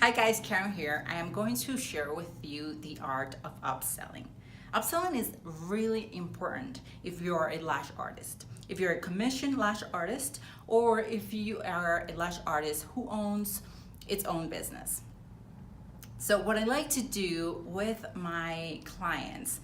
Hi guys, Karen here. I am going to share with you the art of upselling. Upselling is really important if you're a lash artist. If you're a commissioned lash artist, or if you are a lash artist who owns its own business. So what I like to do with my clients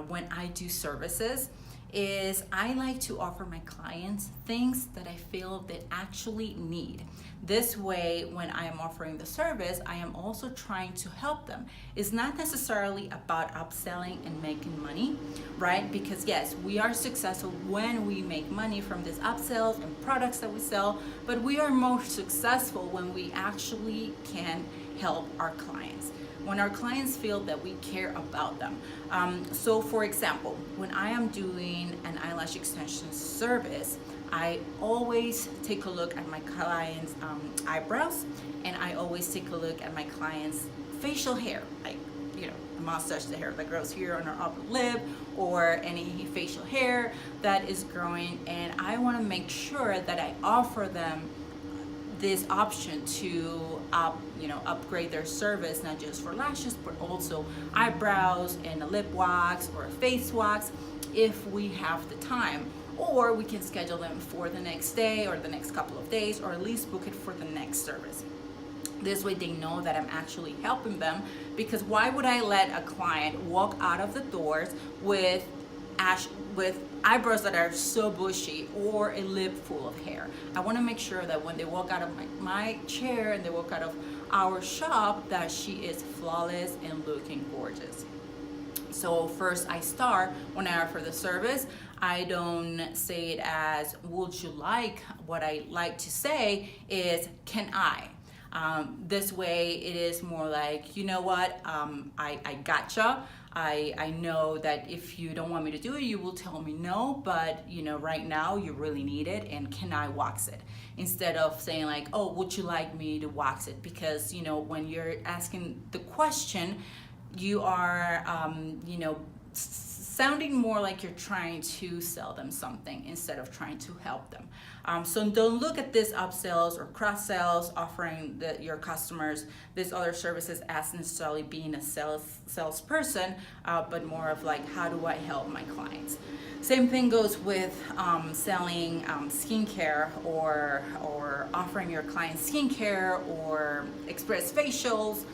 when I do services is I like to offer my clients things that I feel they actually need. This way, when I am offering the service, I am also trying to help them. It's not necessarily about upselling and making money, right? Because yes, we are successful when we make money from these upsells and products that we sell, but we are more successful when we actually can help our clients, when our clients feel that we care about them. So for example, when I am doing an eyelash extension service, I always take a look at my clients' eyebrows, and I always take a look at my clients' facial hair, like the mustache, the hair that grows here on our upper lip, or any facial hair that is growing, and I want to make sure that I offer them this option to upgrade their service, not just for lashes but also eyebrows and a lip wax or a face wax if we have the time, or we can schedule them for the next day or the next couple of days, or at least book it for the next service. This way they know that I'm actually helping them, because why would I let a client walk out of the doors with eyebrows that are so bushy or a lip full of hair? I want to make sure that when they walk out of my chair and they walk out of our shop, that she is flawless and looking gorgeous. So first I start, when I offer the service, I don't say it as would you like. What I like to say is can I. This way it is more like, you know what, I gotcha. I know that if you don't want me to do it, you will tell me no, but right now you really need it, and can I wax it? Instead of saying like, oh, would you like me to wax it? Because when you're asking the question, you are sounding more like you're trying to sell them something instead of trying to help them. So don't look at this upsells or cross sells, offering your customers these other services as necessarily being a salesperson, but more of like, how do I help my clients? Same thing goes with selling skincare, or offering your clients skincare or express facials.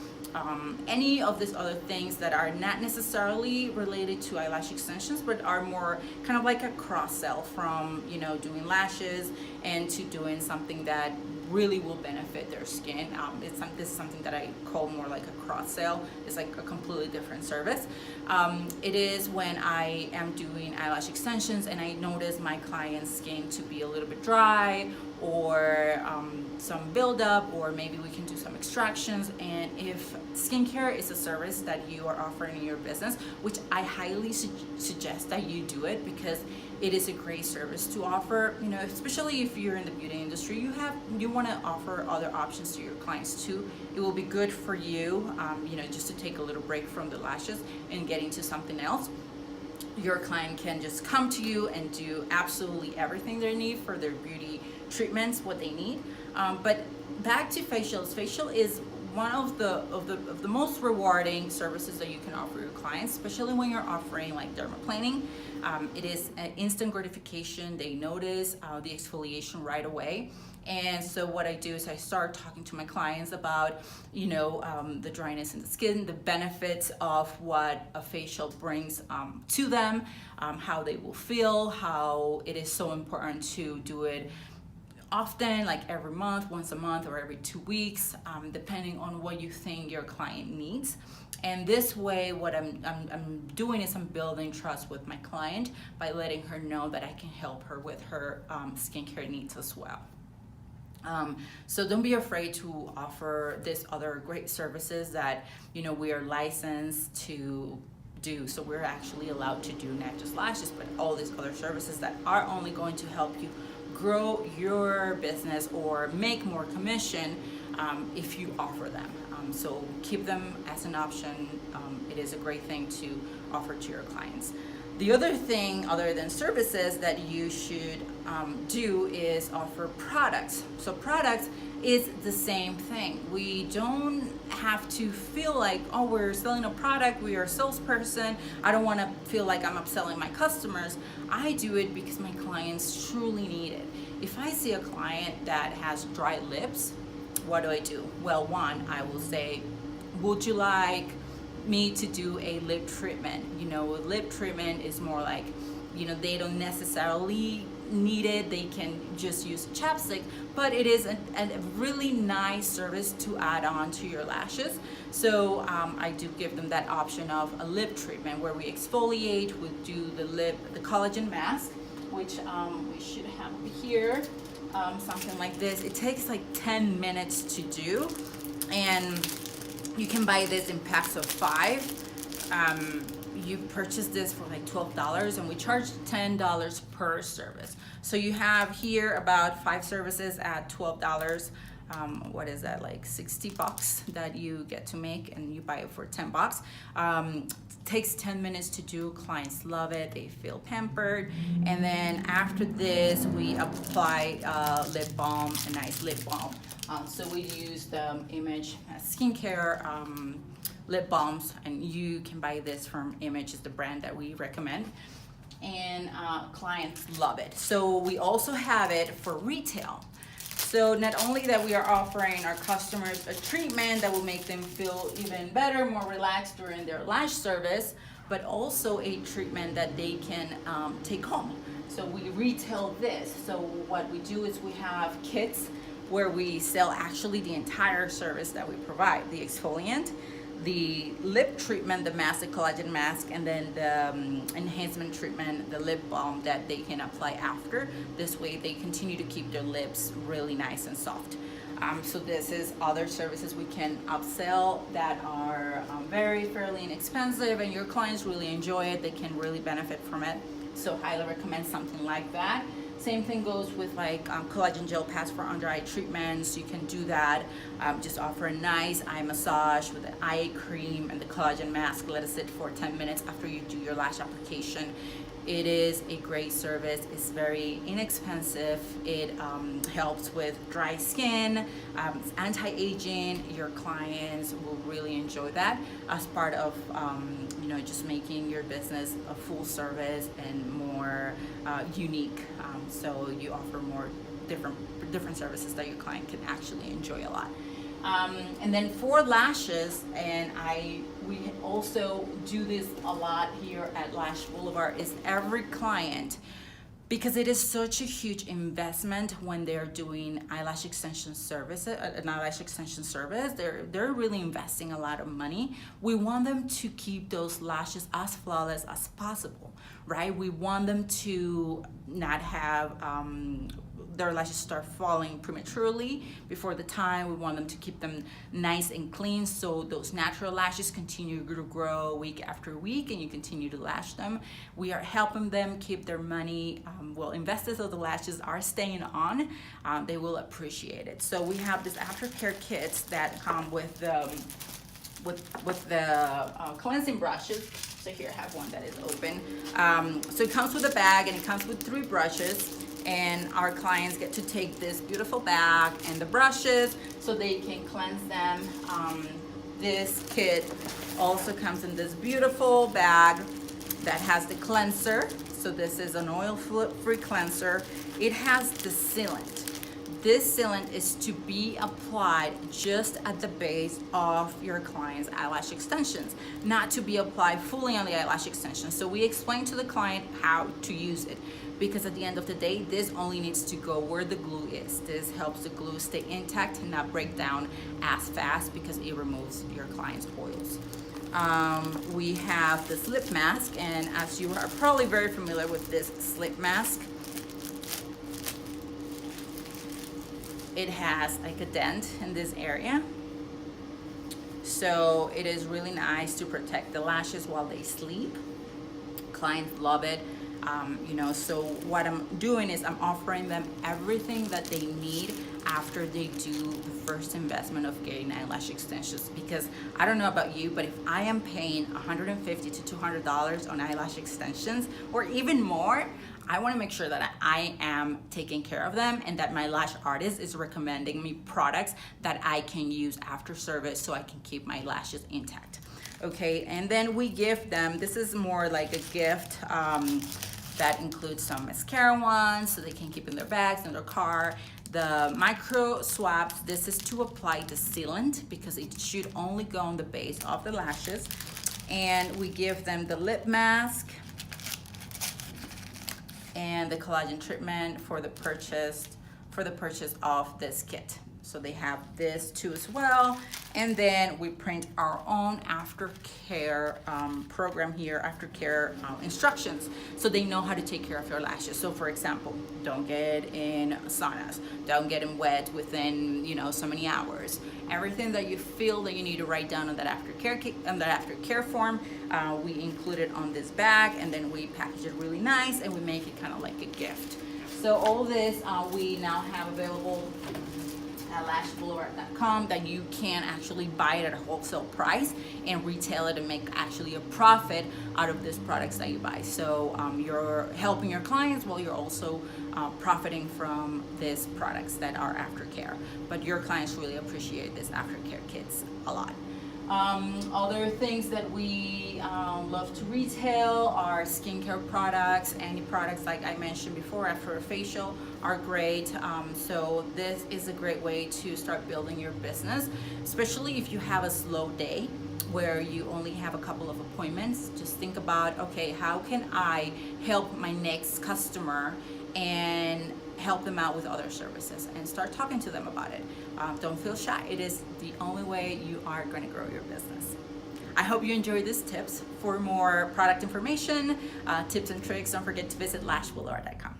Any of these other things that are not necessarily related to eyelash extensions, but are more kind of like a cross-sell from doing lashes and to doing something that really will benefit their skin. This is something that I call more like a cross-sell. It's like a completely different service. It is when I am doing eyelash extensions and I notice my client's skin to be a little bit dry, or some buildup, or maybe we can do some extractions. And if skincare is a service that you are offering in your business, which I highly suggest that you do it, because it is a great service to offer, especially if you're in the beauty industry, you want to offer other options to your clients too. It will be good for you, just to take a little break from the lashes and get into something else. Your client can just come to you and do absolutely everything they need for their beauty treatments, what they need. But back to facials. Facial is one of the most rewarding services that you can offer your clients, especially when you're offering like dermaplaning. It is an instant gratification. They notice the exfoliation right away. And so what I do is I start talking to my clients about, the dryness in the skin, the benefits of what a facial brings to them, how they will feel, how it is so important to do it often, like every month, once a month, or every 2 weeks, depending on what you think your client needs. And this way, what I'm doing is I'm building trust with my client by letting her know that I can help her with her skincare needs as well. So don't be afraid to offer these other great services that we are licensed to do. So we're actually allowed to do not just lashes, but all these other services that are only going to help you grow your business or make more commission if you offer them. So keep them as an option. It is a great thing to offer to your clients. The other thing, other than services, that you should do is offer products. So products it's the same thing. We don't have to feel like, oh, we're selling a product, we are a salesperson. I don't want to feel like I'm upselling my customers. I do it because my clients truly need it. If I see a client that has dry lips, what do? Well, one, I will say, would you like me to do a lip treatment? You know, a lip treatment is more like, you know, they don't necessarily need it, they can just use chapstick, but it is a really nice service to add on to your lashes. So I do give them that option of a lip treatment where we exfoliate, we do the collagen mask, which we should have here, something like this. It takes like 10 minutes to do, and you can buy this in packs of 5. You purchase this for like $12, and we charge $10 per service. So you have here about 5 services at $12. What is that, like 60 bucks that you get to make, and you buy it for 10 bucks. Takes 10 minutes to do. Clients love it, they feel pampered. And then after this, we apply lip balm, a nice lip balm. So we use the Image skincare lip balms, and you can buy this from Image, is the brand that we recommend, and clients love it. So we also have it for retail. So not only that we are offering our customers a treatment that will make them feel even better, more relaxed during their lash service, but also a treatment that they can take home. So we retail this. So what we do is we have kits where we sell actually the entire service that we provide: the exfoliant, the lip treatment, the mask, the collagen mask, and then the enhancement treatment, the lip balm that they can apply after. This way they continue to keep their lips really nice and soft. So this is other services we can upsell that are fairly inexpensive, and your clients really enjoy it. They can really benefit from it. So highly recommend something like that. Same thing goes with like collagen gel pads for under eye treatments. You can do that. Just offer a nice eye massage with an eye cream and the collagen mask. Let it sit for 10 minutes after you do your lash application. It is a great service. It's very inexpensive. It helps with dry skin. It's anti-aging. Your clients will really enjoy that as part of you know, just making your business a full service and more unique. So you offer more different services that your client can actually enjoy a lot. And then for lashes, and we also do this a lot here at Lash Blvd, is every client, because it is such a huge investment when they're doing eyelash extension service, an eyelash extension service. They're really investing a lot of money. We want them to keep those lashes as flawless as possible, right? We want them to not have their lashes start falling prematurely before the time. We want them to keep them nice and clean, so those natural lashes continue to grow week after week, and you continue to lash them. We are helping them keep their money well invested, so the lashes are staying on. They will appreciate it. So we have this aftercare kits that come with the cleansing brushes. So here I have one that is open. So it comes with a bag, and it comes with 3 brushes. And our clients get to take this beautiful bag and the brushes so they can cleanse them. This kit also comes in this beautiful bag that has the cleanser. So this is an oil-free cleanser. It has the sealant. This sealant is to be applied just at the base of your client's eyelash extensions, not to be applied fully on the eyelash extension. So we explain to the client how to use it, because at the end of the day, this only needs to go where the glue is. This helps the glue stay intact and not break down as fast, because it removes your client's oils. We have the slip mask, and as you are probably very familiar with this slip mask, it has like a dent in this area. So it is really nice to protect the lashes while they sleep. Clients love it. You know, so what I'm doing is I'm offering them everything that they need after they do the first investment of getting eyelash extensions. Because I don't know about you, but if I am paying $150 to $200 on eyelash extensions, or even more, I want to make sure that I am taking care of them and that my lash artist is recommending me products that I can use after service so I can keep my lashes intact. Okay, and then we give them, this is more like a gift that includes some mascara ones so they can keep in their bags, in their car. The micro swabs, this is to apply the sealant because it should only go on the base of the lashes. And we give them the lip mask and the collagen treatment for the purchase of this kit. So they have this too as well. And then we print our own aftercare program here, aftercare instructions, so they know how to take care of your lashes. So for example, don't get in saunas, don't get them wet within so many hours. Everything that you feel that you need to write down on that aftercare form, we include it on this bag, and then we package it really nice and we make it kind of like a gift. So all this we now have available at lashblvd.com, that you can actually buy it at a wholesale price and retail it and make actually a profit out of these products that you buy. So you're helping your clients while you're also profiting from these products that are aftercare. But your clients really appreciate these aftercare kits a lot. Other things that we love to retail are skincare products. Any products like I mentioned before after a facial are great. So this is a great way to start building your business, especially if you have a slow day where you only have a couple of appointments. Just think about, okay, how can I help my next customer and help them out with other services, and start talking to them about it. Don't feel shy. It is the only way you are going to grow your business. I hope you enjoyed these tips. For more product information, tips and tricks, don't forget to visit lashblvd.com.